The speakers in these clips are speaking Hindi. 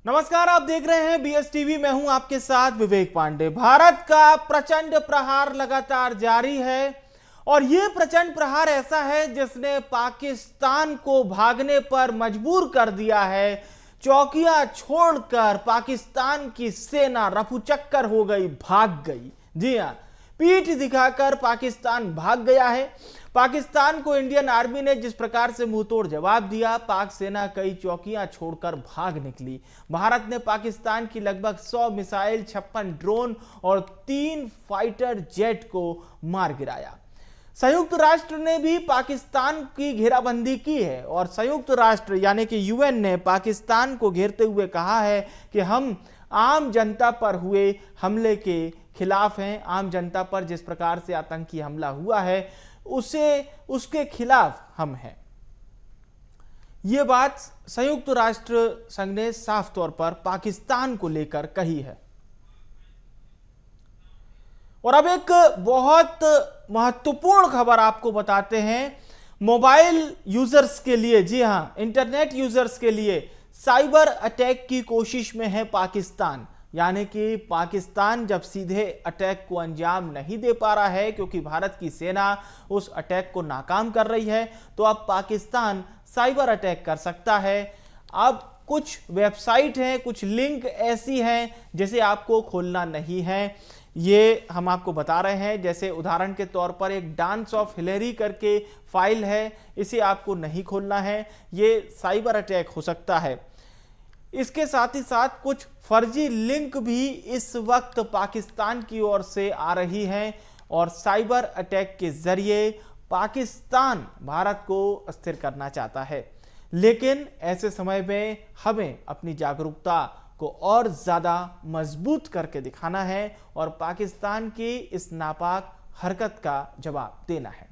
नमस्कार, आप देख रहे हैं बीएस टीवी। मैं हूं आपके साथ विवेक पांडे। भारत का प्रचंड प्रहार लगातार जारी है और यह प्रचंड प्रहार ऐसा है जिसने पाकिस्तान को भागने पर मजबूर कर दिया है। चौकियां छोड़कर पाकिस्तान की सेना रफूचक्कर हो गई, भाग गई। जी हां, पीठ दिखाकर पाकिस्तान भाग गया है। पाकिस्तान को इंडियन आर्मी ने जिस प्रकार से मुंहतोड़ जवाब दिया, पाक सेना कई चौकियां छोड़कर भाग निकली। भारत ने पाकिस्तान की लगभग 100 मिसाइल, 56 ड्रोन और 3 फाइटर जेट को मार गिराया। संयुक्त राष्ट्र ने भी पाकिस्तान की घेराबंदी की है और संयुक्त राष्ट्र यानी कि यूएन ने पाकिस्तान को घेरते हुए कहा है कि हम आम जनता पर हुए हमले के खिलाफ हैं। आम जनता पर जिस प्रकार से आतंकी हमला हुआ है उसके खिलाफ हम हैं। यह बात संयुक्त राष्ट्र संघ ने साफ तौर पर पाकिस्तान को लेकर कही है। और अब एक बहुत महत्वपूर्ण खबर आपको बताते हैं। मोबाइल यूजर्स के लिए, जी हां, इंटरनेट यूजर्स के लिए साइबर अटैक की कोशिश में है पाकिस्तान। यानी कि पाकिस्तान जब सीधे अटैक को अंजाम नहीं दे पा रहा है क्योंकि भारत की सेना उस अटैक को नाकाम कर रही है, तो अब पाकिस्तान साइबर अटैक कर सकता है। अब कुछ वेबसाइट हैं, कुछ लिंक ऐसी हैं जिसे आपको खोलना नहीं है, ये हम आपको बता रहे हैं। जैसे उदाहरण के तौर पर एक डांस ऑफ हिलेरी करके फाइल है, इसे आपको नहीं खोलना है, ये साइबर अटैक हो सकता है। इसके साथ ही साथ कुछ फर्जी लिंक भी इस वक्त पाकिस्तान की ओर से आ रही हैं और साइबर अटैक के जरिए पाकिस्तान भारत को अस्थिर करना चाहता है। लेकिन ऐसे समय में हमें अपनी जागरूकता को और ज्यादा मजबूत करके दिखाना है और पाकिस्तान की इस नापाक हरकत का जवाब देना है।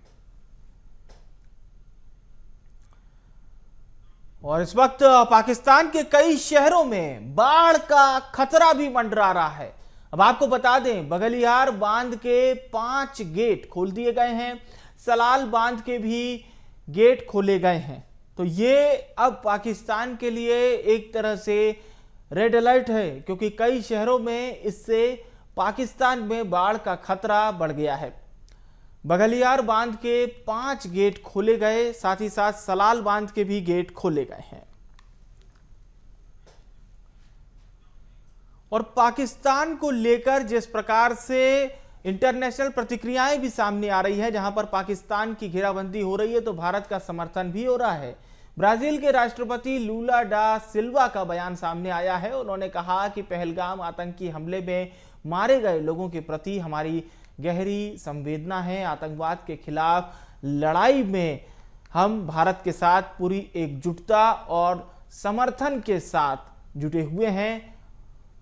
और इस वक्त पाकिस्तान के कई शहरों में बाढ़ का खतरा भी मंडरा रहा है। अब आपको बता दें, बघलियार बांध के 5 गेट खोल दिए गए हैं, सलाल बांध के भी गेट खोले गए हैं। तो ये अब पाकिस्तान के लिए एक तरह से रेड अलर्ट है क्योंकि कई शहरों में इससे पाकिस्तान में बाढ़ का खतरा बढ़ गया है। बघलियार बांध के 5 गेट खोले गए, साथ ही साथ सलाल बांध के भी गेट खोले गए हैं। और पाकिस्तान को लेकर जिस प्रकार से इंटरनेशनल प्रतिक्रियाएं भी सामने आ रही है, जहां पर पाकिस्तान की घेराबंदी हो रही है, तो भारत का समर्थन भी हो रहा है। ब्राजील के राष्ट्रपति लूला डा सिल्वा का बयान सामने आया है। उन्होंने कहा कि पहलगाम आतंकी हमले में मारे गए लोगों के प्रति हमारी गहरी संवेदना है। आतंकवाद के खिलाफ लड़ाई में हम भारत के साथ पूरी एकजुटता और समर्थन के साथ जुटे हुए हैं।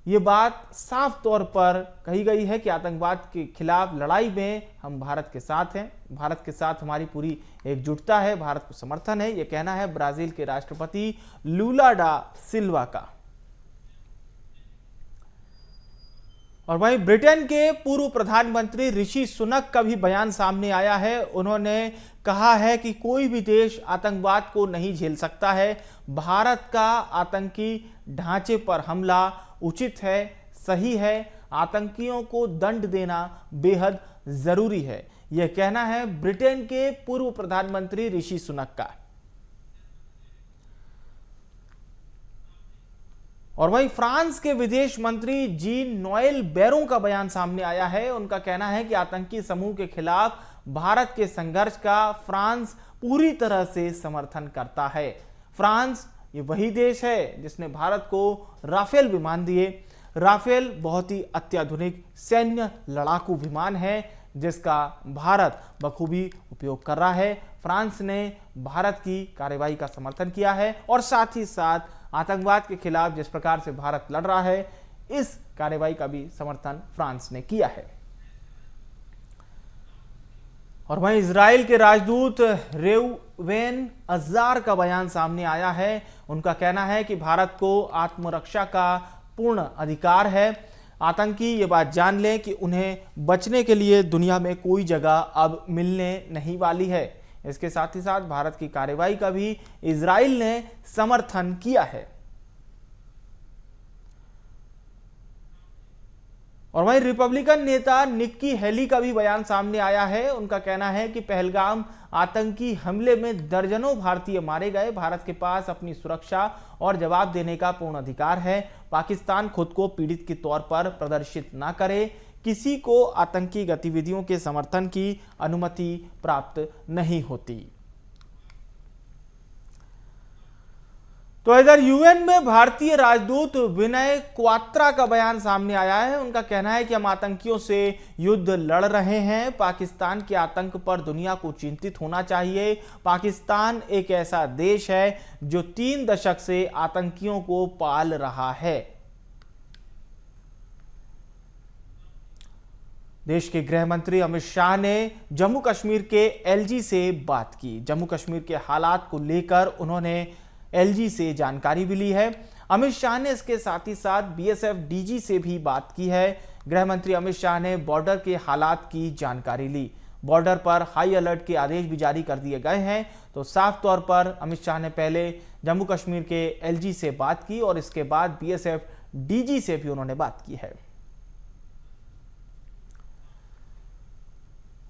ये बात साफ तौर पर कही गई है कि आतंकवाद के खिलाफ लड़ाई में हम भारत के साथ हैं, भारत के साथ हमारी पूरी एकजुटता है, भारत को समर्थन है। यह कहना है ब्राजील के राष्ट्रपति लूला डा सिल्वा का। और वहीं ब्रिटेन के पूर्व प्रधानमंत्री ऋषि सुनक का भी बयान सामने आया है। उन्होंने कहा है कि कोई भी देश आतंकवाद को नहीं झेल सकता है। भारत का आतंकी ढांचे पर हमला उचित है, सही है। आतंकियों को दंड देना बेहद जरूरी है। यह कहना है ब्रिटेन के पूर्व प्रधानमंत्री ऋषि सुनक का। और वहीं फ्रांस के विदेश मंत्री जीन नोएल बैरों का बयान सामने आया है। उनका कहना है कि आतंकी समूह के खिलाफ भारत के संघर्ष का फ्रांस पूरी तरह से समर्थन करता है। फ्रांस ये वही देश है जिसने भारत को राफेल विमान दिए। राफेल बहुत ही अत्याधुनिक सैन्य लड़ाकू विमान है जिसका भारत बखूबी उपयोग कर रहा है। फ्रांस ने भारत की कार्रवाई का समर्थन किया है और साथ ही साथ आतंकवाद के खिलाफ जिस प्रकार से भारत लड़ रहा है, इस कार्रवाई का भी समर्थन फ्रांस ने किया है। और वहीं इजराइल के राजदूत रेउवेन अज़ार का बयान सामने आया है। उनका कहना है कि भारत को आत्मरक्षा का पूर्ण अधिकार है। आतंकी ये बात जान लें कि उन्हें बचने के लिए दुनिया में कोई जगह अब मिलने नहीं वाली है। इसके साथ ही साथ भारत की कार्रवाई का भी इजराइल ने समर्थन किया है। और वहीं रिपब्लिकन नेता निक्की हेली का भी बयान सामने आया है। उनका कहना है कि पहलगाम आतंकी हमले में दर्जनों भारतीय मारे गए। भारत के पास अपनी सुरक्षा और जवाब देने का पूर्ण अधिकार है। पाकिस्तान खुद को पीड़ित के तौर पर प्रदर्शित ना करे। किसी को आतंकी गतिविधियों के समर्थन की अनुमति प्राप्त नहीं होती। तो इधर यूएन में भारतीय राजदूत विनय क्वात्रा का बयान सामने आया है। उनका कहना है कि हम आतंकियों से युद्ध लड़ रहे हैं। पाकिस्तान के आतंक पर दुनिया को चिंतित होना चाहिए। पाकिस्तान एक ऐसा देश है जो 3 दशक से आतंकियों को पाल रहा है। देश के गृह मंत्री अमित शाह ने जम्मू कश्मीर के एलजी से बात की। जम्मू कश्मीर के हालात को लेकर उन्होंने एलजी से जानकारी भी ली है। अमित शाह ने इसके साथ ही साथ बीएसएफ डीजी से भी बात की है। गृह मंत्री अमित शाह ने बॉर्डर के हालात की जानकारी ली। बॉर्डर पर हाई अलर्ट के आदेश भी जारी कर दिए गए हैं। तो साफ तौर पर अमित शाह ने पहले जम्मू कश्मीर के एलजी से बात की और इसके बाद बीएसएफ डीजी से भी उन्होंने बात की है।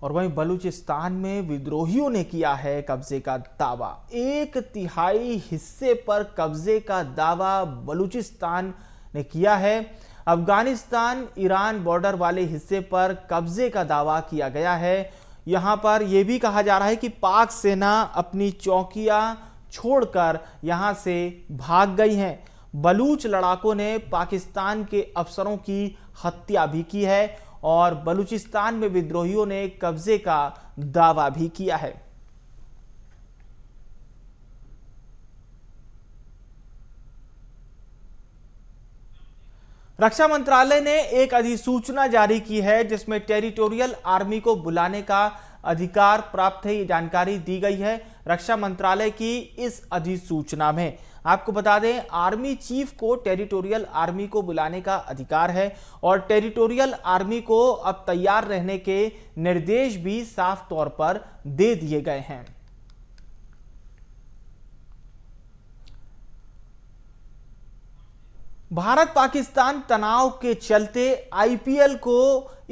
और वहीं बलूचिस्तान में विद्रोहियों ने किया है कब्जे का दावा। 1/3 हिस्से पर कब्जे का दावा बलूचिस्तान ने किया है। अफगानिस्तान ईरान बॉर्डर वाले हिस्से पर कब्जे का दावा किया गया है। यहां पर यह भी कहा जा रहा है कि पाक सेना अपनी चौकियां छोड़कर यहां से भाग गई हैं। बलूच लड़ाकों ने पाकिस्तान के अफसरों की हत्या भी की है और बलूचिस्तान में विद्रोहियों ने कब्जे का दावा भी किया है। रक्षा मंत्रालय ने एक अधिसूचना जारी की है जिसमें टेरिटोरियल आर्मी को बुलाने का अधिकार प्राप्त है। ये जानकारी दी गई है रक्षा मंत्रालय की इस अधिसूचना में। आपको बता दें, आर्मी चीफ को टेरिटोरियल आर्मी को बुलाने का अधिकार है और टेरिटोरियल आर्मी को अब तैयार रहने के निर्देश भी साफ तौर पर दे दिए गए हैं। भारत पाकिस्तान तनाव के चलते आईपीएल को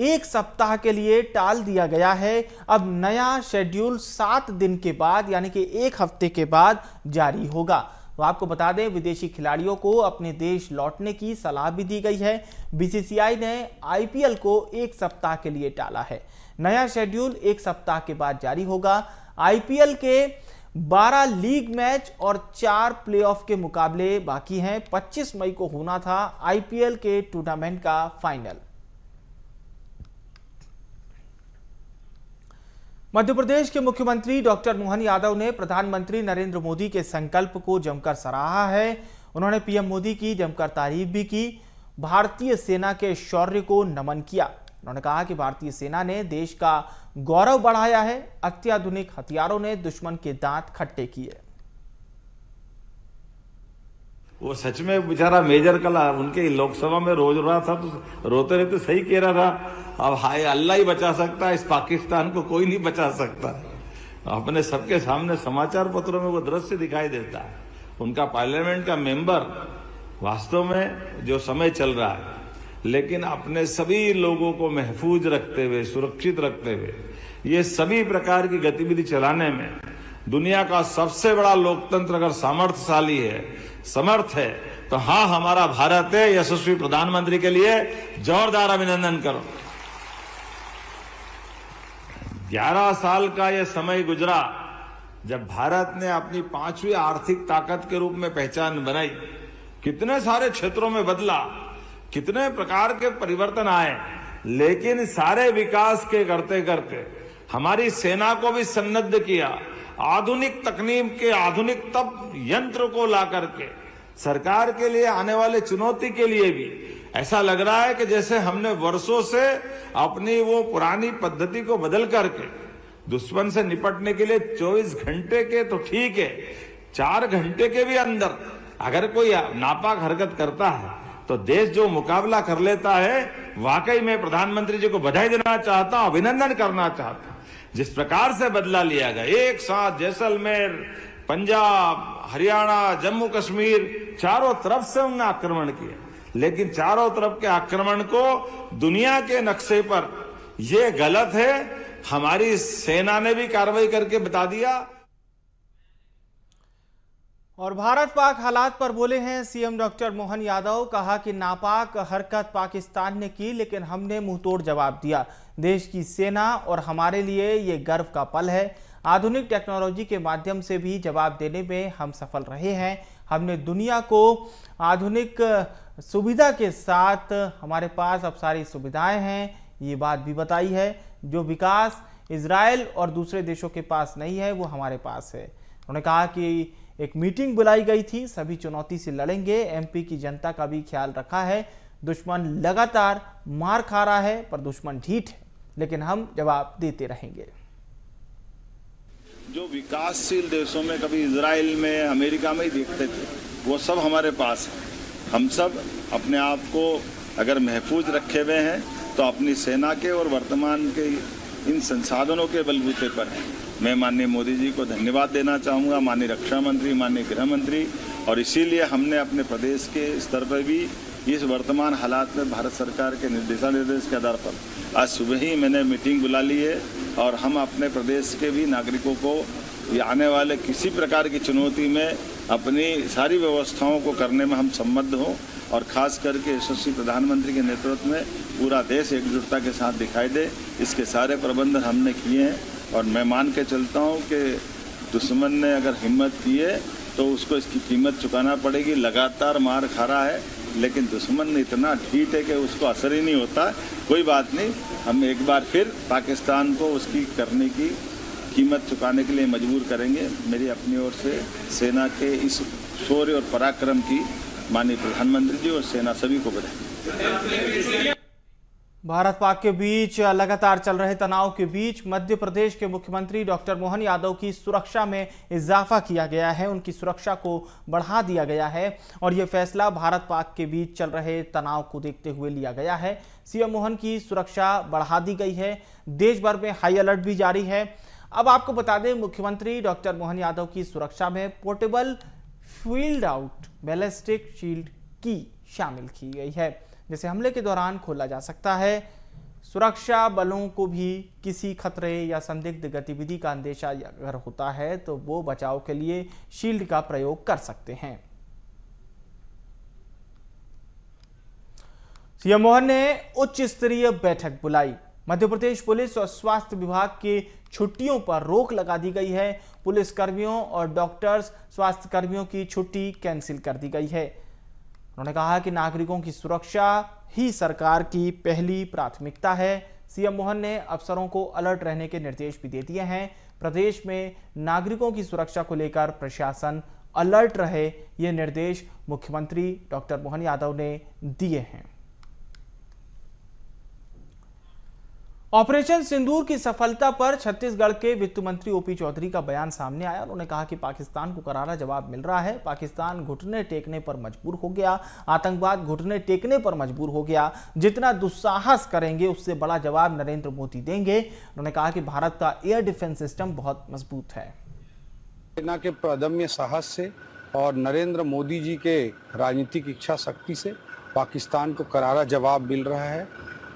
1 सप्ताह के लिए टाल दिया गया है। अब नया शेड्यूल 7 दिन के बाद यानी कि 1 हफ्ते के बाद जारी होगा। तो आपको बता दें, विदेशी खिलाड़ियों को अपने देश लौटने की सलाह भी दी गई है। बीसीसीआई ने आईपीएल को 1 सप्ताह के लिए टाला है। नया शेड्यूल 1 सप्ताह के बाद जारी होगा। आईपीएल के 12 लीग मैच और 4 प्लेऑफ के मुकाबले बाकी हैं। 25 मई को होना था आईपीएल के टूर्नामेंट का फाइनल। मध्य प्रदेश के मुख्यमंत्री डॉक्टर मोहन यादव ने प्रधानमंत्री नरेंद्र मोदी के संकल्प को जमकर सराहा है। उन्होंने पीएम मोदी की जमकर तारीफ भी की। भारतीय सेना के शौर्य को नमन किया। उन्होंने कहा कि भारतीय सेना ने देश का गौरव बढ़ाया है। अत्याधुनिक हथियारों ने दुश्मन के दांत खट्टे किए। वो सच में बेचारा मेजर कला उनके लोकसभा में रोज रहा था तो रोते रहते सही कह रहा था। अब हाय अल्लाह ही बचा सकता है, इस पाकिस्तान को कोई नहीं बचा सकता। अपने सबके सामने समाचार पत्रों में वो दृश्य दिखाई देता है। उनका पार्लियामेंट का मेंबर वास्तव में जो समय चल रहा है, लेकिन अपने सभी लोगों को महफूज रखते हुए, सुरक्षित रखते हुए ये सभी प्रकार की गतिविधि चलाने में दुनिया का सबसे बड़ा लोकतंत्र अगर सामर्थ्यशाली है, समर्थ है, तो हाँ हमारा भारत है। यशस्वी प्रधानमंत्री के लिए जोरदार अभिनंदन करो। 11 साल का यह समय गुजरा जब भारत ने अपनी 5वीं आर्थिक ताकत के रूप में पहचान बनाई। कितने सारे क्षेत्रों में बदला, कितने प्रकार के परिवर्तन आए, लेकिन सारे विकास के करते करते हमारी सेना को भी सन्नद्ध किया। आधुनिक तकनीक के आधुनिक तप यंत्र को ला करके सरकार के लिए आने वाले चुनौती के लिए भी ऐसा लग रहा है कि जैसे हमने वर्षों से अपनी वो पुरानी पद्धति को बदल करके दुश्मन से निपटने के लिए 24 घंटे के तो ठीक है, 4 घंटे के भी अंदर अगर कोई नापाक हरकत करता है तो देश जो मुकाबला कर लेता है। वाकई में प्रधानमंत्री जी को बधाई देना चाहता हूं, अभिनंदन करना चाहता हूं। जिस प्रकार से बदला लिया गया, एक साथ जैसलमेर, पंजाब, हरियाणा, जम्मू कश्मीर, चारों तरफ से उन्होंने आक्रमण किया, लेकिन चारों तरफ के आक्रमण को दुनिया के नक्शे पर यह गलत है, हमारी सेना ने भी कार्रवाई करके बता दिया। और भारत पाक हालात पर बोले हैं सीएम डॉक्टर मोहन यादव। कहा कि नापाक हरकत पाकिस्तान ने की, लेकिन हमने मुंहतोड़ जवाब दिया। देश की सेना और हमारे लिए ये गर्व का पल है। आधुनिक टेक्नोलॉजी के माध्यम से भी जवाब देने में हम सफल रहे हैं। हमने दुनिया को आधुनिक सुविधा के साथ, हमारे पास अब सारी सुविधाएं हैं, ये बात भी बताई है। जो विकास इजराइल और दूसरे देशों के पास नहीं है, वो हमारे पास है। उन्होंने कहा कि एक मीटिंग बुलाई गई थी, सभी चुनौती से लड़ेंगे। एमपी की जनता का भी ख्याल रखा है। दुश्मन लगातार मार खा रहा है, पर दुश्मन ढीठ है, लेकिन हम जवाब देते रहेंगे। जो विकासशील देशों में, कभी इजराइल में, अमेरिका में ही देखते थे, वो सब हमारे पास है। हम सब अपने आप को अगर महफूज रखे हुए हैं तो अपनी सेना के और वर्तमान के इन संसाधनों के बलबूते पर हैं। मैं माननीय मोदी जी को धन्यवाद देना चाहूँगा, माननीय रक्षा मंत्री, माननीय गृह मंत्री, और इसीलिए हमने अपने प्रदेश के स्तर पर भी इस वर्तमान हालात में भारत सरकार के निर्देश के आधार पर आज सुबह ही मैंने मीटिंग बुला ली है और हम अपने प्रदेश के भी नागरिकों को ये आने वाले किसी प्रकार की चुनौती में अपनी सारी व्यवस्थाओं को करने में हम सम्मत हों, और खास करके यशस्वी प्रधानमंत्री के नेतृत्व में पूरा देश एकजुटता के साथ दिखाई दे, इसके सारे प्रबंध हमने किए हैं। और मैं मान के चलता हूँ कि दुश्मन ने अगर हिम्मत की है तो उसको इसकी कीमत चुकाना पड़ेगी। लगातार मार खा रहा है, लेकिन दुश्मन इतना ढीठ है कि उसको असर ही नहीं होता। कोई बात नहीं, हम एक बार फिर पाकिस्तान को उसकी करने की कीमत चुकाने के लिए मजबूर करेंगे। मेरी अपनी ओर से सेना के इस शौर्य और पराक्रम की माननीय प्रधानमंत्री जी और सेना सभी को बधाई। भारत पाक के बीच लगातार चल रहे तनाव के बीच मध्य प्रदेश के मुख्यमंत्री डॉक्टर मोहन यादव की सुरक्षा में इजाफा किया गया है। उनकी सुरक्षा को बढ़ा दिया गया है और यह फैसला भारत पाक के बीच चल रहे तनाव को देखते हुए लिया गया है। सीएम मोहन की सुरक्षा बढ़ा दी गई है। देश भर में हाई अलर्ट भी जारी है। अब आपको बता दें, मुख्यमंत्री डॉक्टर मोहन यादव की सुरक्षा में portable field out ballistic shield की शामिल की गई है, जिसे हमले के दौरान खोला जा सकता है। सुरक्षा बलों को भी किसी खतरे या संदिग्ध गतिविधि का अंदेशा अगर होता है तो वो बचाव के लिए शील्ड का प्रयोग कर सकते हैं। सीएम मोहन ने उच्च स्तरीय बैठक बुलाई। मध्य प्रदेश पुलिस और स्वास्थ्य विभाग की छुट्टियों पर रोक लगा दी गई है। पुलिस कर्मियों और डॉक्टर्स, स्वास्थ्य कर्मियों की छुट्टी कैंसिल कर दी गई है। उन्होंने कहा कि नागरिकों की सुरक्षा ही सरकार की पहली प्राथमिकता है। सीएम मोहन ने अफसरों को अलर्ट रहने के निर्देश भी दे दिए हैं। प्रदेश में नागरिकों की सुरक्षा को लेकर प्रशासन अलर्ट रहे, ये निर्देश मुख्यमंत्री डॉक्टर मोहन यादव ने दिए हैं। ऑपरेशन सिंदूर की सफलता पर छत्तीसगढ़ के वित्त मंत्री ओपी चौधरी का बयान सामने आया। उन्होंने कहा कि पाकिस्तान को करारा जवाब मिल रहा है। पाकिस्तान घुटने टेकने पर मजबूर हो गया, आतंकवाद घुटने टेकने पर मजबूर हो गया। जितना दुस्साहस करेंगे उससे बड़ा जवाब नरेंद्र मोदी देंगे। उन्होंने कहा कि भारत का एयर डिफेंस सिस्टम बहुत मजबूत है। सेना के प्रदम्य साहस से और नरेंद्र मोदी जी के राजनीतिक इच्छा शक्ति से पाकिस्तान को करारा जवाब मिल रहा है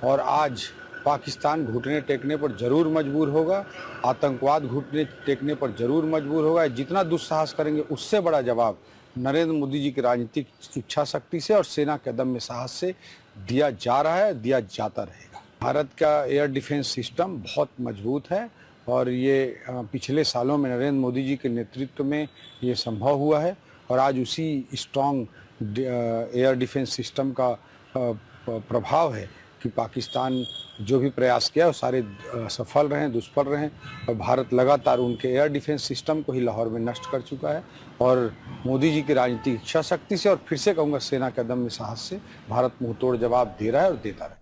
और आज पाकिस्तान घुटने टेकने पर जरूर मजबूर होगा, आतंकवाद घुटने टेकने पर जरूर मजबूर होगा। जितना दुस्साहस करेंगे उससे बड़ा जवाब नरेंद्र मोदी जी की राजनीतिक इच्छा शक्ति से और सेना के दम्य साहस से दिया जा रहा है, दिया जाता रहेगा। भारत का एयर डिफेंस सिस्टम बहुत मजबूत है और ये पिछले सालों में नरेंद्र मोदी जी के नेतृत्व में ये संभव हुआ है और आज उसी स्ट्रॉन्ग एयर डिफेंस सिस्टम का प्रभाव है कि पाकिस्तान जो भी प्रयास किया वो सारे सफल रहे, दुष्फल रहे और भारत लगातार उनके एयर डिफेंस सिस्टम को ही लाहौर में नष्ट कर चुका है। और मोदी जी की राजनीतिक इच्छा शक्ति से और फिर से कहूँगा सेना के दम्य साहस से भारत मुंहतोड़ जवाब दे रहा है और देता रहे।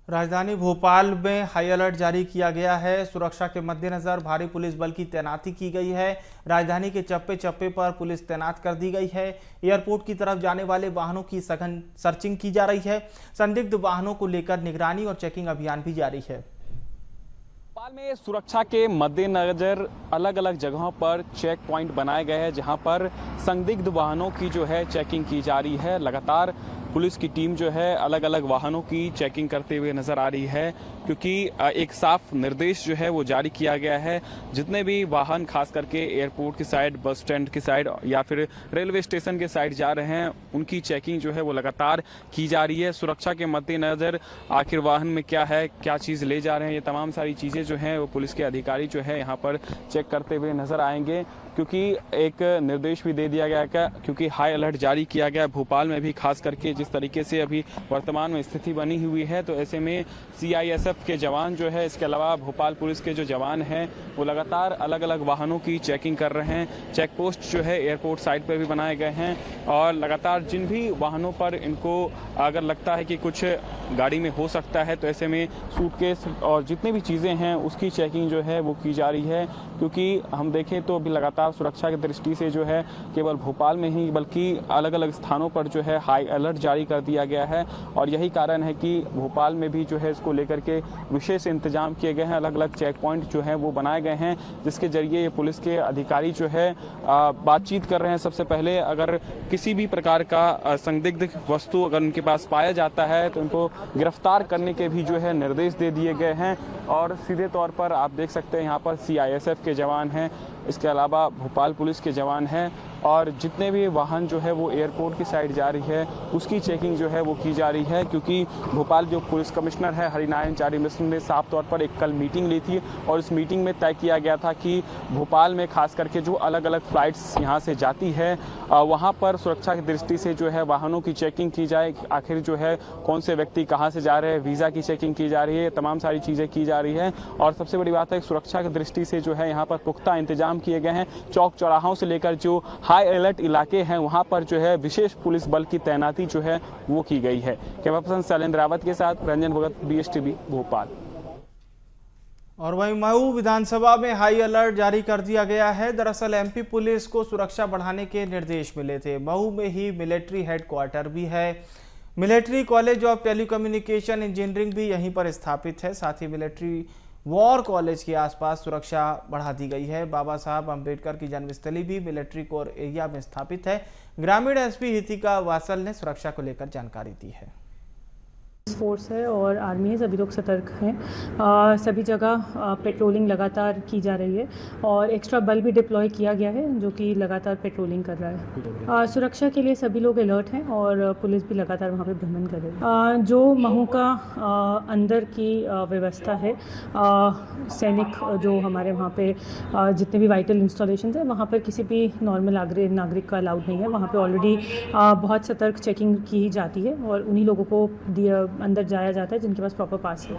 राजधानी भोपाल में हाई अलर्ट जारी किया गया है। सुरक्षा के मद्देनजर भारी पुलिस बल की तैनाती की गई है। राजधानी के चप्पे चप्पे पर पुलिस तैनात कर दी गई है। एयरपोर्ट की तरफ जाने वाले वाहनों की सघन सर्चिंग की जा रही है। संदिग्ध वाहनों को लेकर निगरानी और चेकिंग अभियान भी जारी है। भोपाल में सुरक्षा के मद्देनजर अलग अलग जगहों पर चेक पॉइंट बनाए गए हैं, जहां पर संदिग्ध वाहनों की जो है चेकिंग की जा रही है। लगातार पुलिस की टीम जो है अलग अलग वाहनों की चेकिंग करते हुए नजर आ रही है, क्योंकि एक साफ निर्देश जो है वो जारी किया गया है। जितने भी वाहन खास करके एयरपोर्ट की साइड, बस स्टैंड की साइड या फिर रेलवे स्टेशन के साइड जा रहे हैं, उनकी चेकिंग जो है वो लगातार की जा रही है। सुरक्षा के मद्देनजर आखिर वाहन में क्या है, क्या चीज़ ले जा रहे हैं, ये तमाम सारी चीज़ें जो हैं वो पुलिस के अधिकारी जो है यहाँ पर चेक करते हुए नजर आएंगे, क्योंकि एक निर्देश भी दे दिया गया है, क्योंकि हाई अलर्ट जारी किया गया भोपाल में भी। खास करके जिस तरीके से अभी वर्तमान में स्थिति बनी हुई है, तो ऐसे में CISF के जवान जो है, इसके अलावा भोपाल पुलिस के जो जवान हैं वो लगातार अलग अलग वाहनों की चेकिंग कर रहे हैं। चेक पोस्ट जो है एयरपोर्ट साइड पर भी बनाए गए हैं और लगातार जिन भी वाहनों पर इनको अगर लगता है कि कुछ गाड़ी में हो सकता है, तो ऐसे में सूटकेस और जितनी भी चीज़ें हैं उसकी चेकिंग जो है वो की जा रही है। क्योंकि हम देखें तो अभी लगातार सुरक्षा की दृष्टि से जो है केवल भोपाल में ही बल्कि अलग अलग स्थानों पर जो है हाई अलर्ट जारी कर दिया गया है, और यही कारण है कि भोपाल में भी जो है इसको लेकर के विशेष इंतजाम किए गए हैं। अलग अलग चेक पॉइंट जो है वो बनाए गए हैं, जिसके जरिए ये पुलिस के अधिकारी जो है बातचीत कर रहे हैं। सबसे पहले अगर किसी भी प्रकार का संदिग्ध वस्तु अगर उनके पास पाया जाता है तो उनको गिरफ्तार करने के भी जो है निर्देश दे दिए गए हैं। और सीधे तौर पर आप देख सकते हैं यहाँ पर CISF के जवान हैं, इसके अलावा भोपाल पुलिस के जवान हैं, और जितने भी वाहन जो है वो एयरपोर्ट की साइड जा रही है उसकी चेकिंग जो है वो की जा रही है। क्योंकि भोपाल जो पुलिस कमिश्नर है हरिनारायण चारी मिश्र ने साफ तौर पर एक कल मीटिंग ली थी, और इस मीटिंग में तय किया गया था कि भोपाल में खास करके जो अलग अलग फ्लाइट्स यहाँ से जाती है वहाँ पर सुरक्षा की दृष्टि से जो है वाहनों की चेकिंग की जाए। आखिर जो है कौन से व्यक्ति कहाँ से जा रहे हैं, वीज़ा की चेकिंग की जा रही है, तमाम सारी चीज़ें की जा रही है। और सबसे बड़ी बात है सुरक्षा की दृष्टि से जो है यहाँ पर पुख्ता इंतजाम किए गए हैं। चौक चौराहों से लेकर जो हाई अलर्ट इलाके हैं वहां पर जो है विशेष पुलिस बल की तैनाती जो है वो की गई है। कैमरा पर्सन शैलेंद्र रावत के साथ रंजन भगत, BSTV भोपाल। और वहीं मऊ विधानसभा में हाई अलर्ट जारी कर दिया गया है। दरअसल MP पुलिस को सुरक्षा बढ़ाने के निर्देश मिले थे। मऊ में ही मिलिट्री हेडक्वार्टर भी है, military college of telecommunication engineering भी यहीं पर स्थापित है। साथ ही मिलिट्री वॉर कॉलेज के आसपास सुरक्षा बढ़ा दी गई है। बाबा साहब अंबेडकर की जन्मस्थली भी मिलिट्री कोर एरिया में स्थापित है। ग्रामीण SP हितिका वासल ने सुरक्षा को लेकर जानकारी दी है। फोर्स है और आर्मी है, सभी लोग सतर्क हैं। सभी जगह पेट्रोलिंग लगातार की जा रही है और एक्स्ट्रा बल भी डिप्लॉय किया गया है जो कि लगातार पेट्रोलिंग कर रहा है। सुरक्षा के लिए सभी लोग अलर्ट हैं और पुलिस भी लगातार वहाँ पे भ्रमण कर रही है। जो महू का अंदर की व्यवस्था है, सैनिक जो हमारे वहाँ पे जितने भी वाइटल इंस्टॉलेशन है वहाँ पर किसी भी नॉर्मल नागरिक का अलाउड नहीं है। वहाँ पे ऑलरेडी बहुत सतर्क चेकिंग की जाती है और उन्हीं लोगों को अंदर जाया जाता है जिनके पास प्रॉपर पास है।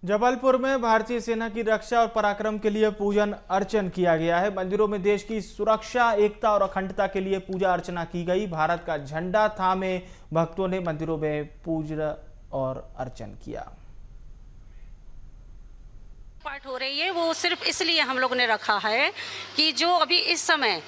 जबलपुर में भारतीय सेना की रक्षा और पराक्रम के लिए पूजन अर्चन किया गया है। मंदिरों में देश की सुरक्षा, एकता और अखंडता के लिए पूजा अर्चना की गई। भारत का झंडा थामे भक्तों ने मंदिरों में पूजा और अर्चन किया। पाठ हो रही है वो सिर्फ इसलिए हम लोग ने रखा है कि जो अभी इस समय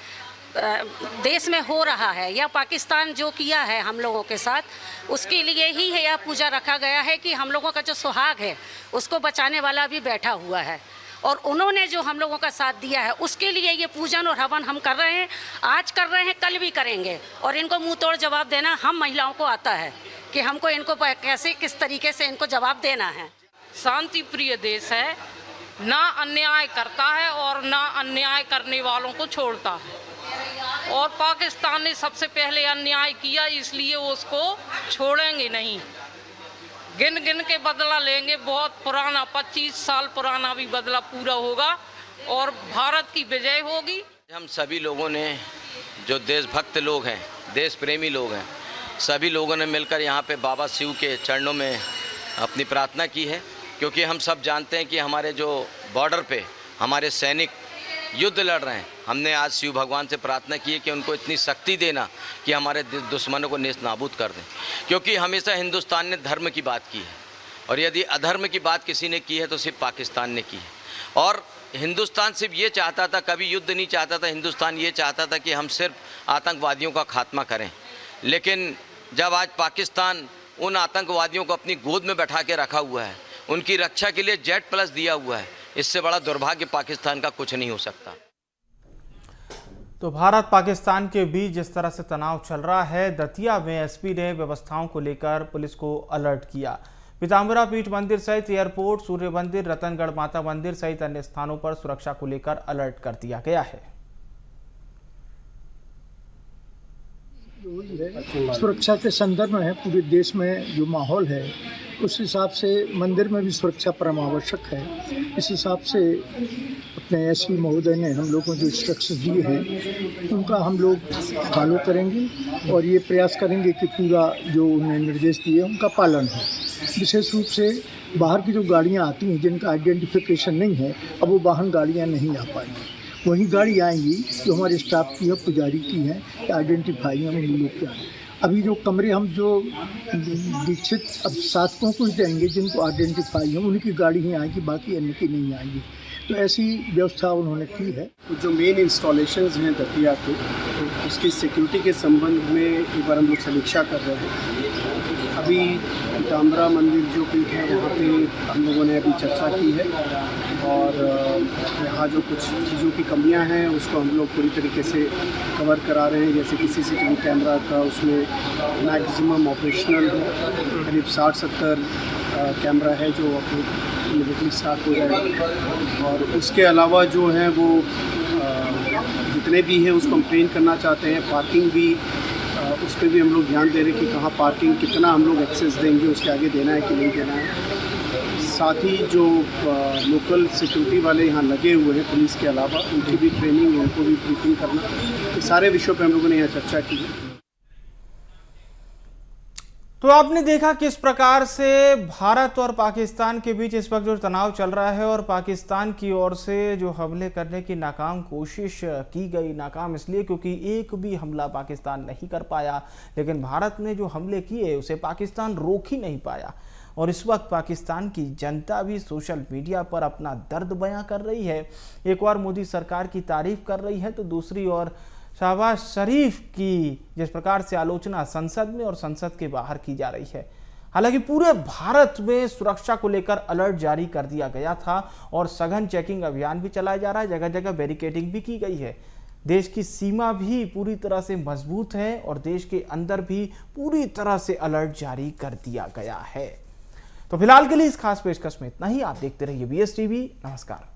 देश में हो रहा है या पाकिस्तान जो किया है हम लोगों के साथ, उसके लिए ही है यह पूजा रखा गया है कि हम लोगों का जो सुहाग है उसको बचाने वाला भी बैठा हुआ है और उन्होंने जो हम लोगों का साथ दिया है उसके लिए ये पूजन और हवन हम कर रहे हैं। आज कर रहे हैं, कल भी करेंगे और इनको मुंह तोड़ जवाब देना हम महिलाओं को आता है कि हमको इनको कैसे किस तरीके से इनको जवाब देना है। शांति प्रिय देश है, ना अन्याय करता है और ना अन्याय करने वालों को छोड़ता है। और पाकिस्तान ने सबसे पहले अन्याय किया, इसलिए वो उसको छोड़ेंगे नहीं। गिन गिन के बदला लेंगे। बहुत पुराना 25 साल पुराना भी बदला पूरा होगा और भारत की विजय होगी। हम सभी लोगों ने, जो देशभक्त लोग हैं, देश प्रेमी लोग हैं, सभी लोगों ने मिलकर यहाँ पे बाबा शिव के चरणों में अपनी प्रार्थना की है, क्योंकि हम सब जानते हैं कि हमारे जो बॉर्डर पे हमारे सैनिक युद्ध लड़ रहे हैं। हमने आज शिव भगवान से प्रार्थना की है कि उनको इतनी शक्ति देना कि हमारे दुश्मनों को नेस्त नाबूद कर दें, क्योंकि हमेशा हिंदुस्तान ने धर्म की बात की है और यदि अधर्म की बात किसी ने की है तो सिर्फ पाकिस्तान ने की है। और हिंदुस्तान सिर्फ ये चाहता था, कभी युद्ध नहीं चाहता था। हिंदुस्तान ये चाहता था कि हम सिर्फ आतंकवादियों का खात्मा करें, लेकिन जब आज पाकिस्तान उन आतंकवादियों को अपनी गोद में बैठा के रखा हुआ है, उनकी रक्षा के लिए जेट+ दिया हुआ है, इससे बड़ा दुर्भाग्य पाकिस्तान का कुछ नहीं हो सकता। तो भारत पाकिस्तान के बीच जिस तरह से तनाव चल रहा है, दतिया में एसपी ने व्यवस्थाओं को लेकर पुलिस को अलर्ट किया। पीताम्बरा पीठ मंदिर सहित एयरपोर्ट, सूर्य मंदिर, रतनगढ़ माता मंदिर सहित अन्य स्थानों पर सुरक्षा को लेकर अलर्ट कर दिया गया है। सुरक्षा के संदर्भ में है, पूरे देश में जो माहौल है उस हिसाब से मंदिर में भी सुरक्षा परम आवश्यक है। इस हिसाब से अपने एसपी महोदय ने हम लोगों को जो इंस्ट्रक्शंस दिए हैं उनका हम लोग फॉलो करेंगे और ये प्रयास करेंगे कि पूरा जो उन्हें निर्देश दिए उनका पालन हो। विशेष रूप से बाहर की जो गाड़ियाँ आती हैं जिनका आइडेंटिफिकेशन नहीं है, अब वो वाहन गाड़ियाँ नहीं आ पाएंगी। वही गाड़ी आएंगी जो हमारे स्टाफ की है, पुजारी की है, आइडेंटिफाई है उन लोग क्या है। अभी जो कमरे हम जो दीक्षित अब साधकों को ही देंगे जिनको आइडेंटिफाई है, उनकी गाड़ी ही आएगी, बाकी अन्य की नहीं आएगी। तो ऐसी व्यवस्था उन्होंने की है। जो मेन इंस्टॉलेशंस हैं दतिया के, तो उसकी सिक्योरिटी के संबंध में एक बार हम लोग समीक्षा कर रहे हैं। अभी पीताम्बरा मंदिर जो पीठ है वहाँ पे हम लोगों ने अभी चर्चा की है और यहाँ जो कुछ चीज़ों की कमियां हैं उसको हम लोग पूरी तरीके से कवर करा रहे हैं। जैसे कि सीसीटीवी कैमरा का उसमें मैक्सिमम ऑपरेशनल करीब 60-70 कैमरा है जो इमीडिएटली स्टार्ट हो जाएगा। और उसके अलावा जो है वो जितने भी हैं उसको हम ट्रेन करना चाहते हैं। पार्किंग भी उस पर भी हम लोग ध्यान दे रहे हैं कि कहाँ पार्किंग कितना हम लोग एक्सेस देंगे, उसके आगे देना है कि नहीं देना है। साथ ही जो लोकल सिक्योरिटी वाले यहाँ लगे हुए हैं पुलिस के अलावा, उनकी भी ट्रेनिंग, उनको भी ब्रीफिंग करना, ये सारे विषयों पे हम लोगों ने यहाँ चर्चा की है। तो आपने देखा किस प्रकार से भारत और पाकिस्तान के बीच इस वक्त जो तनाव चल रहा है और पाकिस्तान की ओर से जो हमले करने की नाकाम कोशिश की गई। नाकाम इसलिए क्योंकि एक भी हमला पाकिस्तान नहीं कर पाया, लेकिन भारत ने जो हमले किए उसे पाकिस्तान रोक ही नहीं पाया। और इस वक्त पाकिस्तान की जनता भी सोशल मीडिया पर अपना दर्द बयां कर रही है। एक और मोदी सरकार की तारीफ कर रही है तो दूसरी ओर शहबाज शरीफ की जिस प्रकार से आलोचना संसद में और संसद के बाहर की जा रही है। हालांकि पूरे भारत में सुरक्षा को लेकर अलर्ट जारी कर दिया गया था और सघन चेकिंग अभियान भी चलाया जा रहा है, जगह जगह बैरिकेडिंग भी की गई है। देश की सीमा भी पूरी तरह से मजबूत है और देश के अंदर भी पूरी तरह से अलर्ट जारी कर दिया गया है। तो फिलहाल के लिए इस खास पेशकश में इतना ही। आप देखते रहिए BS TV। नमस्कार।